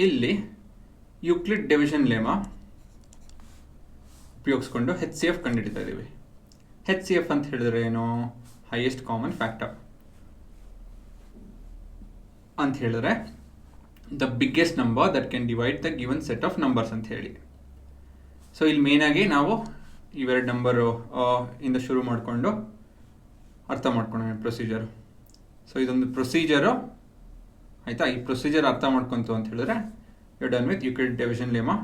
ಇಲ್ಲಿ Euclid division ಲೆಮಾ ಉಪಯೋಗಿಸ್ಕೊಂಡು HCF ಕಂಡುಹಿಡಿತಾ ಇದ್ದೀವಿ. HCF ಅಂತ ಹೇಳಿದ್ರೆ ಏನು? ಹೈಯೆಸ್ಟ್ ಕಾಮನ್ ಫ್ಯಾಕ್ಟರ್ ಅಂತ ಹೇಳಿದ್ರೆ the biggest number that can divide the given set of numbers ಅಂತ ಹೇಳಿ. ಸೊ ಇಲ್ಲಿ ಮೇನಾಗಿ ನಾವು ಇವೆರಡು ನಂಬರು ಇಂದ ಶುರು ಮಾಡಿಕೊಂಡು ಅರ್ಥ ಮಾಡ್ಕೊಳ್ಳೋಣ ಪ್ರೊಸೀಜರು. ಸೊ ಇದೊಂದು ಪ್ರೊಸೀಜರು ಆಯಿತಾ. ಈ ಪ್ರೊಸೀಜರ್ ಅರ್ಥ ಮಾಡ್ಕೊಂತು ಅಂತ ಹೇಳಿದ್ರೆ you done with Euclid division lemma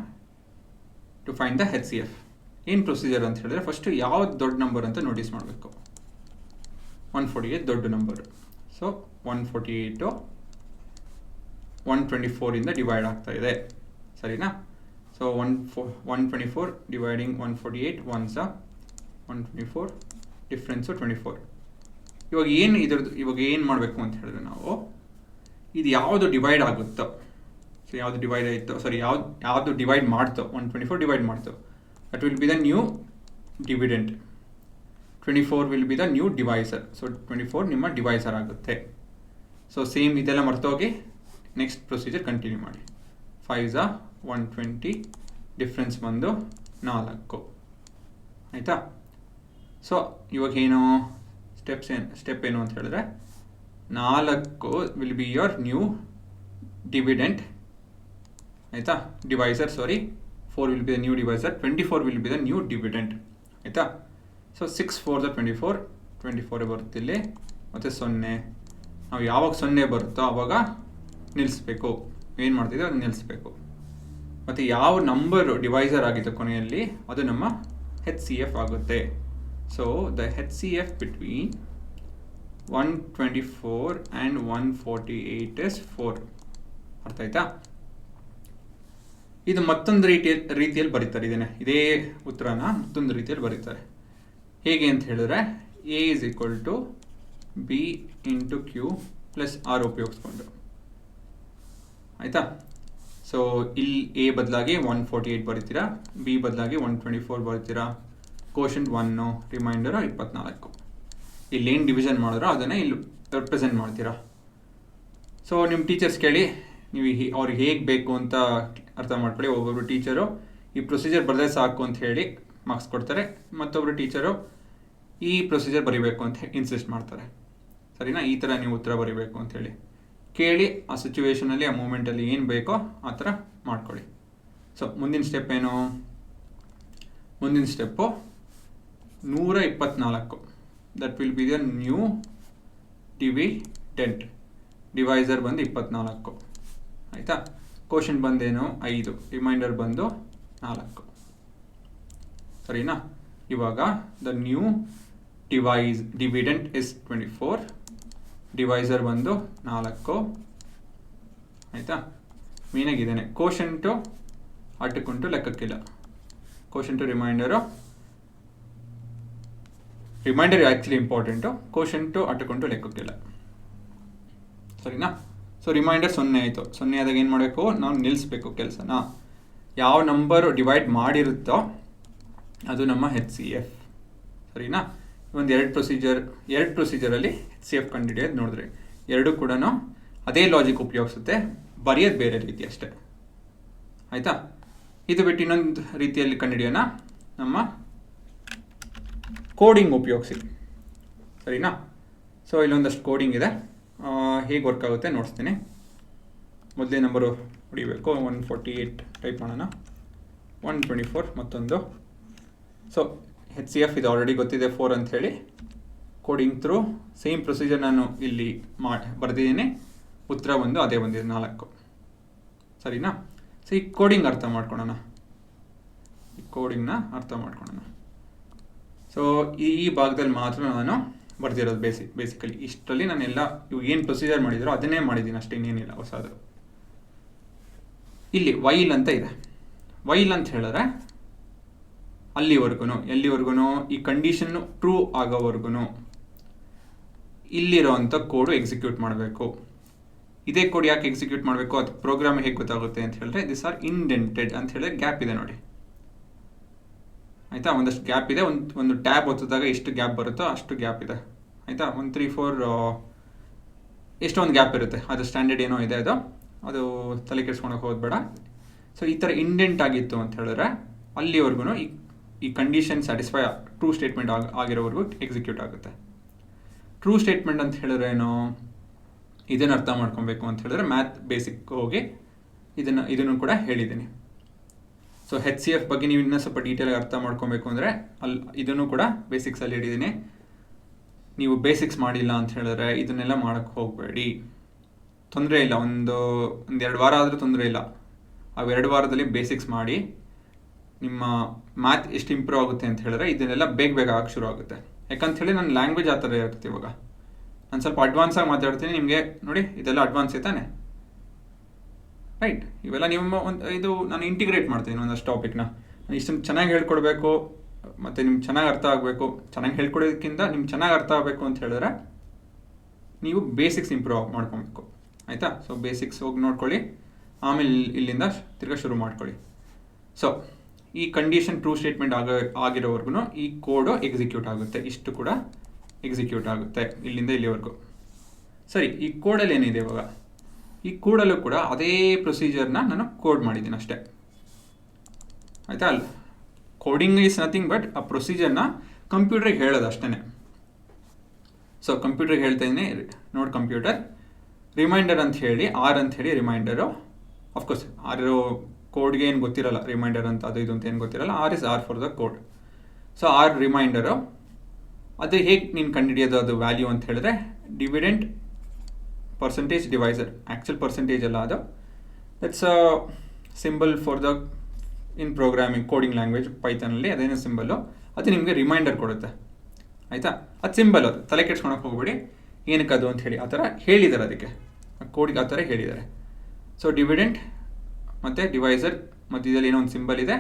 to find the HCF. ಏನು ಪ್ರೊಸೀಜರ್ ಅಂತ ಹೇಳಿದ್ರೆ ಫಸ್ಟು ಯಾವ್ದು ದೊಡ್ಡ ನಂಬರ್ ಅಂತ ನೋಟಿಸ್ ಮಾಡಬೇಕು. 148 ದೊಡ್ಡ ನಂಬರು. ಸೊ 148 124 ಡಿವೈಡ್ ಆಗ್ತಾ ಇದೆ, ಸರಿನಾ? So 124 dividing 148 once 124, difference 24. ಇವಾಗ ಏನು ಮಾಡಬೇಕು ಅಂತ ಹೇಳಿದ್ರೆ ನಾವು ಇದು ಯಾವುದು ಡಿವೈಡ್ ಆಗುತ್ತೋ, ಸೊ ಯಾವುದು ಡಿವೈಡ್ ಆಯಿತು, ಸಾರಿ ಯಾವುದು ಡಿವೈಡ್ ಮಾಡ್ತೋ, 124 ಡಿವೈಡ್ ಮಾಡ್ತೋ, that will be the new dividend. 24 will be the new divisor. So 24 ನಿಮ್ಮ ಡಿವೈಸರ್ ಆಗುತ್ತೆ. ಸೊ ಸೇಮ್ ಇದೆಲ್ಲ ಮರ್ತೋಗಿ ನೆಕ್ಸ್ಟ್ ಪ್ರೊಸೀಜರ್ ಕಂಟಿನ್ಯೂ ಮಾಡಿ. 5 120, ಡಿಫ್ರೆನ್ಸ್ ಬಂದು 4, ಆಯಿತಾ? ಸೊ ಇವಾಗ ಏನು ಸ್ಟೆಪ್ ಏನು ಅಂತ ಹೇಳಿದ್ರೆ 4 will be your new dividend, ಆಯಿತಾ? Divisor, sorry, 4 will be the new divisor, 24 will be the new dividend, ಆಯಿತಾ? ಸೊ 6 4 24 ಬರುತ್ತಿಲ್ಲಿ, ಮತ್ತು 0. ನಾವು ಯಾವಾಗ 0 ಬರುತ್ತೋ ಆವಾಗ ನಿಲ್ಲಿಸ್ಬೇಕು. ಏನು ಮಾಡ್ತಿದ್ದೀವಿ ಅದು ನಿಲ್ಲಿಸ್ಬೇಕು. ಮತ್ತು ಯಾವ ನಂಬರ್ ಡಿವೈಸರ್ ಆಗಿತ್ತು ಕೊನೆಯಲ್ಲಿ ಅದು ನಮ್ಮ HCF ಆಗುತ್ತೆ. So the HCF between 124 and 148 is 4. ಅರ್ಥ ಆಯ್ತಾ? ಇದು ಮತ್ತೊಂದು ರೀತಿಯಲ್ಲಿ ಬರೀತಾರೆ. ಇದೇ ಉತ್ತರನ ಮತ್ತೊಂದು ರೀತಿಯಲ್ಲಿ ಬರೀತಾರೆ. ಹೇಗೆ ಅಂತ ಹೇಳಿದ್ರೆ A is equal to B into Q plus R ಉಪಯೋಗಿಸ್ಕೊಂಡು, ಆಯಿತಾ? ಸೊ ಇಲ್ಲಿ A ಬದಲಾಗಿ 148 ಬರೀತೀರಾ, B ಬದಲಾಗಿ 124 ಬರೀತೀರಾ, ಕೋಷಂಟ್ 1, ರಿಮೈಂಡರು 24. ಇಲ್ಲೇನು ಡಿವಿಷನ್ ಮಾಡಿದ್ರೋ ಅದನ್ನೇ ಇಲ್ಲಿ ರೆಪ್ರೆಸೆಂಟ್ ಮಾಡ್ತೀರಾ. ಸೊ ನಿಮ್ಮ ಟೀಚರ್ಸ್ ಕೇಳಿ, ನೀವು ಅವ್ರಿಗೆ ಹೇಗೆ ಬೇಕು ಅಂತ ಅರ್ಥ ಮಾಡ್ಕೊಳ್ಳಿ. ಒಬ್ಬೊಬ್ಬರು ಟೀಚರು ಈ ಪ್ರೊಸೀಜರ್ ಬರೆದೇ ಸಾಕು ಅಂತ ಹೇಳಿ ಮಾರ್ಕ್ಸ್ ಕೊಡ್ತಾರೆ, ಮತ್ತೊಬ್ಬರು ಟೀಚರು ಈ ಪ್ರೊಸೀಜರ್ ಬರೀಬೇಕು ಅಂತ ಇನ್ಸಿಸ್ಟ್ ಮಾಡ್ತಾರೆ, ಸರಿನಾ? ಈ ಥರ ನೀವು ಉತ್ತರ ಬರೀಬೇಕು ಅಂಥೇಳಿ ಕೇಳಿ ಆ ಸಿಚುವೇಷನಲ್ಲಿ, ಆ ಮೂಮೆಂಟಲ್ಲಿ ಏನು ಬೇಕೋ ಆ ಥರ ಮಾಡ್ಕೊಳ್ಳಿ. ಸೊ ಮುಂದಿನ ಸ್ಟೆಪ್ ಏನು? ಮುಂದಿನ step 124. That will be the new dividend. Divisor ಬಂದು 24, ಆಯಿತಾ? ಕೋಷಂಟ್ ಬಂದೇನು 5, ರಿಮೈಂಡರ್ ಬಂದು 4, ಸರಿನಾ? ಇವಾಗ the new dividend is 24, divisor ಬಂದು 4, ಆಯಿತಾ? ಮೀನಾಗಿದ್ದೇನೆ. ಕೋಷಂಟು ಅಟ್ಟುಕುಂಟು ಲೆಕ್ಕಕ್ಕಿಲ್ಲ. Quotient remainder actually important, quotient ಅಟ್ಟುಕುಂಟು ಲೆಕ್ಕಕ್ಕಿಲ್ಲ, ಸರಿನಾ? ಸೊ ರಿಮೈಂಡರ್ 0 ಆಯಿತು. 0 ಆದಾಗ ಏನು ಮಾಡಬೇಕು? ನಾವು ನಿಲ್ಲಿಸ್ಬೇಕು ಕೆಲಸನ. ಯಾವ ನಂಬರು ಡಿವೈಡ್ ಮಾಡಿರುತ್ತೋ ಅದು ನಮ್ಮ HCF, ಸರಿನಾ? ಒಂದು ಎರಡು ಪ್ರೊಸೀಜರಲ್ಲಿ HCF ಕಂಡುಹಿಡಿಯೋದು ನೋಡಿದ್ರೆ ಎರಡೂ ಕೂಡ ಅದೇ ಲಾಜಿಕ್ ಉಪಯೋಗಿಸುತ್ತೆ, ಬರೆಯೋದು ಬೇರೆ ರೀತಿ ಅಷ್ಟೇ, ಆಯಿತಾ? ಇದು ಬಿಟ್ಟು ಇನ್ನೊಂದು ರೀತಿಯಲ್ಲಿ ಕಂಡುಹಿಡಿಯೋಣ, ನಮ್ಮ ಕೋಡಿಂಗ್ ಉಪಯೋಗಿಸಿ, ಸರಿನಾ? ಸೊ ಇಲ್ಲೊಂದಷ್ಟು ಕೋಡಿಂಗ್ ಇದೆ, ಹೇಗೆ ವರ್ಕ್ ಆಗುತ್ತೆ ನೋಡಿಸ್ತೀನಿ. ಮೊದಲೇ ನಂಬರು ಹೊಡಿಬೇಕು, 148 ಟೈಪ್ ಮಾಡೋಣ, 124 ಮತ್ತೊಂದು. ಸೊ HCF ಇದು ಆಲ್ರೆಡಿ ಗೊತ್ತಿದೆ 4 ಅಂಥೇಳಿ. ಕೋಡಿಂಗ್ ಥ್ರೂ ಸೇಮ್ ಪ್ರೊಸೀಜರ್ ನಾನು ಇಲ್ಲಿ ಬರೆದಿದ್ದೀನಿ, ಉತ್ತರ ಒಂದು ಅದೇ ಬಂದಿದೆ 4, ಸರಿನಾ? ಸೊ ಈ ಕೋಡಿಂಗ್ ಅರ್ಥ ಮಾಡ್ಕೊಳ್ಳೋಣ. ಸೊ ಈ ಭಾಗದಲ್ಲಿ ಮಾತ್ರ ನಾನು ಬರ್ದಿರೋದು ಬೇಸಿಕಲಿ. ಇಷ್ಟರಲ್ಲಿ ನಾನೆಲ್ಲ ಇವು ಏನು ಪ್ರೊಸೀಜರ್ ಮಾಡಿದ್ರು ಅದನ್ನೇ ಮಾಡಿದ್ದೀನಿ ಅಷ್ಟೇ, ಇನ್ನೇನಿಲ್ಲ ಹೊಸದು. ಇಲ್ಲಿ ವೈಲ್ ಅಂತ ಇದೆ. ವೈಲ್ ಅಂತ ಹೇಳಿದ್ರೆ ಎಲ್ಲಿವರೆಗೂ ಈ ಕಂಡೀಷನ್ನು ಟ್ರೂ ಆಗೋವರೆಗೂ ಇಲ್ಲಿರೋವಂಥ ಕೋಡು ಎಕ್ಸಿಕ್ಯೂಟ್ ಮಾಡಬೇಕು. ಇದೇ ಕೋಡ್ ಯಾಕೆ ಎಕ್ಸಿಕ್ಯೂಟ್ ಮಾಡಬೇಕು, ಅದು ಪ್ರೋಗ್ರಾಮ್ ಹೇಗೆ ಗೊತ್ತಾಗುತ್ತೆ ಅಂತ ಹೇಳಿದ್ರೆ ದಿಸ್ ಆರ್ ಇಂಡೆಂಟೆಡ್ ಅಂತ ಹೇಳಿದ್ರೆ ಗ್ಯಾಪ್ ಇದೆ ನೋಡಿ, ಆಯಿತಾ? ಒಂದಷ್ಟು ಗ್ಯಾಪ್ ಇದೆ. ಒಂದು ಟ್ಯಾಬ್ ಒತ್ತಿದಾಗ ಎಷ್ಟು ಗ್ಯಾಪ್ ಬರುತ್ತೋ ಅಷ್ಟು ಗ್ಯಾಪ್ ಇದೆ, ಆಯಿತಾ? 1 3 4 ಎಷ್ಟೊಂದು ಗ್ಯಾಪ್ ಇರುತ್ತೆ, ಅದು ಸ್ಟ್ಯಾಂಡರ್ಡ್ ಏನೋ ಇದೆ ಅದು. ಅದು ತಲೆ ಕೆಡ್ಸ್ಕೊಳಕ್ಕೆ ಹೋಗ್ಬೇಡ. ಸೊ ಈ ಥರ ಇಂಡೆಂಟ್ ಆಗಿತ್ತು ಅಂತ ಹೇಳಿದ್ರೆ ಅಲ್ಲಿವರೆಗೂ ಈ ಕಂಡೀಷನ್ ಸ್ಯಾಟಿಸ್ಫೈ ಟ್ರೂ ಸ್ಟೇಟ್ಮೆಂಟ್ ಆಗಿರೋವರೆಗೂ ಎಕ್ಸಿಕ್ಯೂಟ್ ಆಗುತ್ತೆ. ಟ್ರೂ ಸ್ಟೇಟ್ಮೆಂಟ್ ಅಂತ ಹೇಳಿದ್ರೆ ಏನು, ಇದನ್ನು ಅರ್ಥ ಮಾಡ್ಕೊಬೇಕು ಅಂತ ಹೇಳಿದ್ರೆ ಮ್ಯಾಥ್ ಬೇಸಿಕ್ ಹೋಗಿ ಇದನ್ನು ಕೂಡ ಹೇಳಿದ್ದೀನಿ. ಸೊ HCF ಬಗ್ಗೆ ನೀವು ಇನ್ನೂ ಸ್ವಲ್ಪ ಡೀಟೇಲಾಗಿ ಅರ್ಥ ಮಾಡ್ಕೊಬೇಕು ಅಂದರೆ ಇದನ್ನು ಕೂಡ ಬೇಸಿಕ್ಸಲ್ಲಿ ಹೇಳಿದ್ದೀನಿ. ನೀವು ಬೇಸಿಕ್ಸ್ ಮಾಡಿಲ್ಲ ಅಂತ ಹೇಳಿದ್ರೆ ಇದನ್ನೆಲ್ಲ ಮಾಡೋಕ್ಕೆ ಹೋಗಬೇಡಿ, ತೊಂದರೆ ಇಲ್ಲ. ಒಂದು 2 ವಾರ ಆದರೂ ತೊಂದರೆ ಇಲ್ಲ. ಆ 2 ವಾರದಲ್ಲಿ ಬೇಸಿಕ್ಸ್ ಮಾಡಿ ನಿಮ್ಮ ಮ್ಯಾಥ್ ಎಷ್ಟು ಇಂಪ್ರೂವ್ ಆಗುತ್ತೆ ಅಂತ ಹೇಳಿದ್ರೆ ಇದನ್ನೆಲ್ಲ ಬೇಗ ಆಗಕ್ಕೆ ಶುರು ಆಗುತ್ತೆ. ಯಾಕಂತ ನಾನು ಲ್ಯಾಂಗ್ವೇಜ್ ಆ ಥರ ಇರುತ್ತೆ. ಇವಾಗ ನಾನು ಸ್ವಲ್ಪ ಅಡ್ವಾನ್ಸಾಗಿ ಮಾತಾಡ್ತೀನಿ, ನಿಮಗೆ ನೋಡಿ ಇದೆಲ್ಲ ಅಡ್ವಾನ್ಸ್ ತಾನೆ, ರೈಟ್? ಇವೆಲ್ಲ ಇದು ನಾನು ಇಂಟಿಗ್ರೇಟ್ ಮಾಡ್ತೀನಿ ಒಂದಷ್ಟು ಟಾಪಿಕ್ನ. ನಾನು ಇಷ್ಟೊಂದು ಚೆನ್ನಾಗಿ ಹೇಳ್ಕೊಡ್ಬೇಕು ಮತ್ತು ನಿಮ್ಗೆ ಚೆನ್ನಾಗಿ ಅರ್ಥ ಆಗಬೇಕು. ಚೆನ್ನಾಗಿ ಹೇಳ್ಕೊಡೋದಕ್ಕಿಂತ ನಿಮ್ಗೆ ಚೆನ್ನಾಗಿ ಅರ್ಥ ಆಗಬೇಕು ಅಂತ ಹೇಳಿದ್ರೆ ನೀವು ಬೇಸಿಕ್ಸ್ ಇಂಪ್ರೂವ್ ಮಾಡ್ಕೊಬೇಕು, ಆಯಿತಾ? ಸೊ ಬೇಸಿಕ್ಸ್ ಹೋಗಿ ನೋಡ್ಕೊಳ್ಳಿ, ಆಮೇಲೆ ಇಲ್ಲಿಂದ ತಿರ್ಗಾ ಶುರು ಮಾಡ್ಕೊಳ್ಳಿ. ಸೊ ಈ ಕಂಡೀಷನ್ ಟ್ರೂ ಸ್ಟೇಟ್ಮೆಂಟ್ ಆಗಿರೋವರೆಗೂ ಈ ಕೋಡು ಎಕ್ಸಿಕ್ಯೂಟ್ ಆಗುತ್ತೆ. ಇಷ್ಟು ಕೂಡ ಎಕ್ಸಿಕ್ಯೂಟ್ ಆಗುತ್ತೆ ಇಲ್ಲಿಂದ ಇಲ್ಲಿವರೆಗೂ. ಸರಿ, ಈ ಕೋಡಲ್ಲಿ ಏನಿದೆ ಇವಾಗ, ಈ ಕೋಡಲ್ಲೂ ಕೂಡ ಅದೇ ಪ್ರೊಸೀಜರ್ನ ನಾನು ಕೋಡ್ ಮಾಡಿದ್ದೀನಿ ಅಷ್ಟೇ, ಆಯಿತಾ? ಅಲ್ಲ, ಕೋಡಿಂಗ್ ಈಸ್ ನಥಿಂಗ್ ಬಟ್ ಆ ಪ್ರೊಸೀಜರ್ನ ಕಂಪ್ಯೂಟ್ರಿಗೆ ಹೇಳೋದು ಅಷ್ಟೇ. ಸೊ ಕಂಪ್ಯೂಟ್ರಿಗೆ ಹೇಳ್ತಾ ಇದ್ದೀನಿ, ನೋಡಿ ಕಂಪ್ಯೂಟರ್ ರಿಮೈಂಡರ್ ಅಂತ ಹೇಳಿ ಅಂತ ಹೇಳಿ ರಿಮೈಂಡರು. ಅಫ್ಕೋರ್ಸ್ ಕೋಡ್ಗೆ ಏನು ಗೊತ್ತಿರಲ್ಲ, ರಿಮೈಂಡರ್ ಅಂತ ಅದು ಇದು ಅಂತ ಏನು ಗೊತ್ತಿರಲ್ಲ. Is for the code. So remainder ಅದು ಹೇಗೆ ನೀನು ಕಂಡುಹಿಡಿಯೋದು ಅದು ವ್ಯಾಲ್ಯೂ ಅಂತ ಹೇಳಿದ್ರೆ dividend percentage divisor. Actual percentage ಅಲ್ಲ ಅದು, that's a symbol for the in programming coding language ಪೈಥಾನಲ್ಲಿ ಅದೇನೋ ಸಿಂಬಲ್ಲು, ಅದು ನಿಮಗೆ ರಿಮೈಂಡರ್ ಕೊಡುತ್ತೆ, ಆಯಿತಾ? ಅದು ಸಿಂಬಲ್, ಅದು ತಲೆ ಕೆಡ್ಸ್ಕೊಳಕ್ಕೆ ಹೋಗ್ಬೇಡಿ ಏನಕ್ಕೆ ಅದು ಅಂತ ಹೇಳಿ. ಆ ಥರ ಹೇಳಿದ್ದಾರೆ, ಅದಕ್ಕೆ ಕೋಡಿಗೆ ಆ ಥರ ಹೇಳಿದ್ದಾರೆ. ಸೊ ಡಿವಿಡೆಂಟ್ ಮತ್ತು ಡಿವೈಸರ್ ಮತ್ತು ಇದರಲ್ಲಿ ಏನೋ ಒಂದು ಸಿಂಬಲ್ ಇದೆ,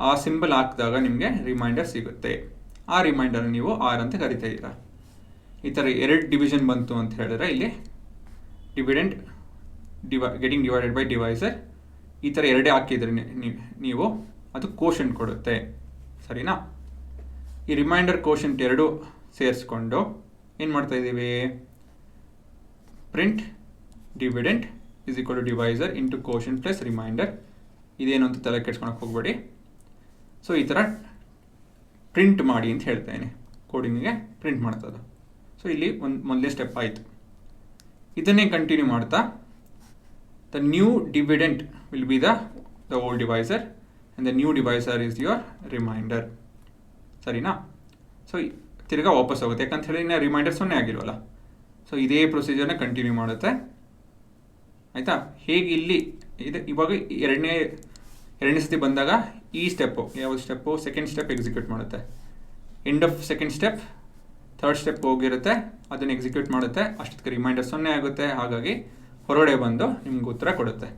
ಆ ಸಿಂಬಲ್ ಹಾಕಿದಾಗ ನಿಮಗೆ ರಿಮೈಂಡರ್ ಸಿಗುತ್ತೆ. ಆ ರಿಮೈಂಡರ್ ನೀವು ಅಂತ ಕರಿತಾ ಇದ್ದೀರಾ. ಈ ಥರ 2 ಡಿವಿಷನ್ ಬಂತು ಅಂತ ಹೇಳಿದ್ರೆ ಇಲ್ಲಿ dividend getting divided by divisor ಈ ಥರ 2 ಹಾಕಿದ್ರೆ ನೀವು ಅದು ಕೋಶಂಟ್ ಕೊಡುತ್ತೆ, ಸರಿನಾ? ಈ ರಿಮೈಂಡರ್ ಕೋಶಂಟ್ 2 ಸೇರಿಸ್ಕೊಂಡು ಏನು ಮಾಡ್ತಾ ಇದ್ದೀವಿ, print dividend is equal to divisor into quotient plus remainder. ಇದೇನು ಅಂತ ತಲೆ ಕೆಡ್ಸ್ಕೊಳಕ್ಕೆ ಹೋಗಬೇಡಿ. ಸೊ ಈ ಥರ ಪ್ರಿಂಟ್ ಮಾಡಿ ಅಂತ ಹೇಳ್ತಾಯಿನಿ, ಕೋಡಿಂಗಿಗೆ ಪ್ರಿಂಟ್ ಮಾಡ್ತದೆ. ಸೊ ಇಲ್ಲಿ ಮೊದಲನೇ ಸ್ಟೆಪ್ ಆಯಿತು. ಇದನ್ನೇ ಕಂಟಿನ್ಯೂ ಮಾಡ್ತಾ the new dividend will be the old divisor and the new divisor is your remainder, ಸರಿನಾ? ಸೊ ತಿರ್ಗಾ ವಾಪಸ್ ಹೋಗುತ್ತೆ, ಯಾಕಂತ ಹೇಳಿ ಇನ್ನು ರಿಮೈಂಡರ್ 0 ಆಗಿಲ್ವಲ್ಲ. ಸೊ ಇದೇ ಪ್ರೊಸೀಜರ್ನ ಕಂಟಿನ್ಯೂ ಮಾಡುತ್ತೆ, ಆಯಿತಾ? ಹೇಗೆ ಇಲ್ಲಿ ಇದು ಇವಾಗ ಎರಡನೇ ಸತಿ ಬಂದಾಗ ಈ ಸ್ಟೆಪ್ಪು, ಯಾವ ಸ್ಟೆಪ್ಪು, ಸೆಕೆಂಡ್ ಸ್ಟೆಪ್ ಎಕ್ಸಿಕ್ಯೂಟ್ ಮಾಡುತ್ತೆ. End of second step third step ಹೋಗಿರುತ್ತೆ, ಅದನ್ನು ಎಕ್ಸಿಕ್ಯೂಟ್ ಮಾಡುತ್ತೆ. ಅಷ್ಟೊತ್ತಿಗೆ ರಿಮೈಂಡರ್ 0 ಆಗುತ್ತೆ, ಹಾಗಾಗಿ ಹೊರಗಡೆ ಬಂದು ನಿಮ್ಗೆ ಉತ್ತರ ಕೊಡುತ್ತೆ.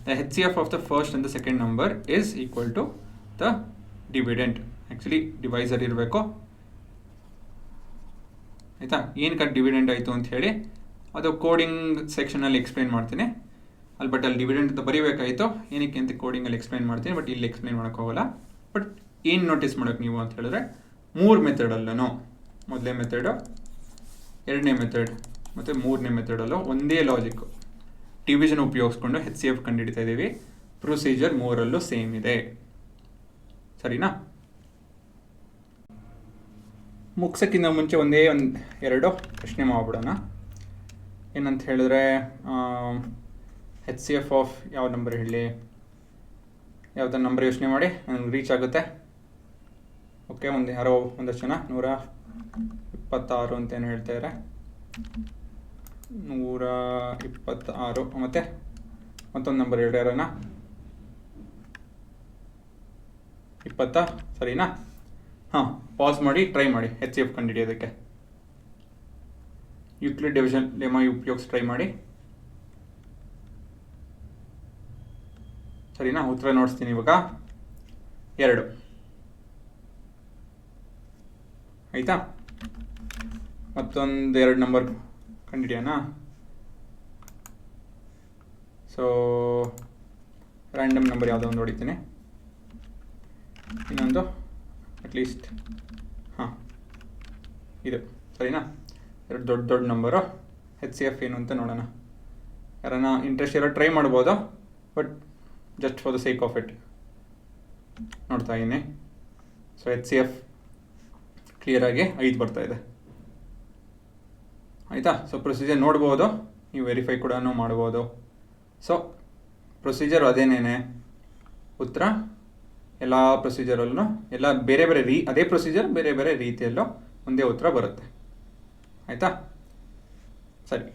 The HCF of the first and the second number is equal to the dividend. Actually divisor ಇರಬೇಕು, ಆಯಿತಾ? ಏನಕ್ಕೆ ಡಿವಿಡೆಂಟ್ ಆಯಿತು ಅಂತ ಹೇಳಿ ಅದು ಕೋಡಿಂಗ್ ಸೆಕ್ಷನಲ್ಲಿ ಎಕ್ಸ್ಪ್ಲೈನ್ ಮಾಡ್ತೀನಿ ಅಲ್ಲಿ. ಬಟ್ ಅಲ್ಲಿ ಡಿವಿಡೆಂಟ್ ಅಂತ ಬರೀಬೇಕಾಯಿತು, ಏನಕ್ಕೆ ಅಂತ ಕೋಡಿಂಗಲ್ಲಿ ಎಕ್ಸ್ಪ್ಲೈನ್ ಮಾಡ್ತೀನಿ, ಬಟ್ ಇಲ್ಲಿ ಎಕ್ಸ್ಪ್ಲೈನ್ ಮಾಡೋಕ್ಕೆ ಹೋಗಲ್ಲ. ಬಟ್ ಏನು ನೋಟಿಸ್ ಮಾಡೋಕ್ಕೆ ನೀವು ಅಂತ ಹೇಳಿದ್ರೆ 3 ಮೆಥಡಲ್ಲೂ, ಮೊದಲನೇ ಮೆಥಡು, ಎರಡನೇ ಮೆಥಡ್ ಮತ್ತು ಮೂರನೇ ಮೆಥಡಲ್ಲೂ ಒಂದೇ ಲಾಜಿಕ್ಕು, ಡಿವಿಷನ್ ಉಪಯೋಗಿಸ್ಕೊಂಡು HCF ಕಂಡುಹಿಡಿತಾ ಇದ್ದೀವಿ. ಪ್ರೊಸೀಜರ್ 3ರಲ್ಲೂ ಸೇಮ್ ಇದೆ, ಸರಿನಾ? ಮುಗ್ಸೋಕ್ಕಿಂತ ಮುಂಚೆ ಒಂದೇ 2 ಪ್ರಶ್ನೆ ಮಾಡ್ಬಿಡೋಣ. ಏನಂತ ಹೇಳಿದ್ರೆ HCF ಆಫ್ ಯಾವ ನಂಬರ್ ಹೇಳಿ, ಯಾವುದೋ ನಂಬರ್ ಯೋಚನೆ ಮಾಡಿ ನನಗೆ ರೀಚ್ ಆಗುತ್ತೆ. ಓಕೆ, ಯಾರೋ ಒಂದಷ್ಟು ಜನ 126 ಅಂತೇನು ಹೇಳ್ತಾಯಿದ್ದಾರೆ, 126 ಮತ್ತು ಮತ್ತೊಂದು ನಂಬರ್ ಹೇಳ್ಯಾರನ 20, ಸರಿನಾ? ಹಾಂ, ಪಾಸ್ ಮಾಡಿ ಟ್ರೈ ಮಾಡಿ HCF ಕಂಡುಹಿಡಿಯೋದಕ್ಕೆ. ಯೂಕ್ಲಿಡ್ ಡಿವಿಷನ್ ಲೆಮ್ಮ ಉಪಯೋಗಿಸಿ ಟ್ರೈ ಮಾಡಿ, ಸರಿನಾ? ಉತ್ತರ ನೋಡಿಸ್ತೀನಿ ಇವಾಗ. 2, ಆಯಿತಾ? ಮತ್ತೊಂದು 2 ನಂಬರ್ ಕಂಡುಹಿಡಿಯೋಣ. ಸೊ ರ್ಯಾಂಡಮ್ ನಂಬರ್ ಯಾವುದೋ ಒಂದು ಹೊಡಿತೀನಿ, ಇನ್ನೊಂದು ಅಟ್ಲೀಸ್ಟ್, ಹಾಂ ಇದು, ಸರಿನಾ? 2 ದೊಡ್ಡ ನಂಬರು. HCF ಏನು ಅಂತ ನೋಡೋಣ. ಯಾರನ್ನ ಇಂಟ್ರೆಸ್ಟ್ ಇರೋ ಟ್ರೈ ಮಾಡ್ಬೋದು, but just for the sake of it ನೋಡ್ತಾ ಇದ್ದೀನಿ. ಸೊ HCF ಕ್ಲಿಯರಾಗಿ 5 ಬರ್ತಾ ಇದೆ ಆಯಿತಾ. ಸೊ ಪ್ರೊಸೀಜರ್ ನೋಡ್ಬೋದು, ನೀವು ವೆರಿಫೈ ಕೂಡ ಮಾಡ್ಬೋದು. ಸೊ ಪ್ರೊಸೀಜರ್ ಅದೇನೇನೆ, ಉತ್ತರ ಎಲ್ಲ ಪ್ರೊಸೀಜರಲ್ಲೂ ಎಲ್ಲ ಬೇರೆ ಬೇರೆ ಅದೇ ಪ್ರೊಸೀಜರ್ ಬೇರೆ ಬೇರೆ ರೀತಿಯಲ್ಲೂ ಒಂದೇ ಉತ್ತರ ಬರುತ್ತೆ ಆಯಿತಾ. ಸರಿ.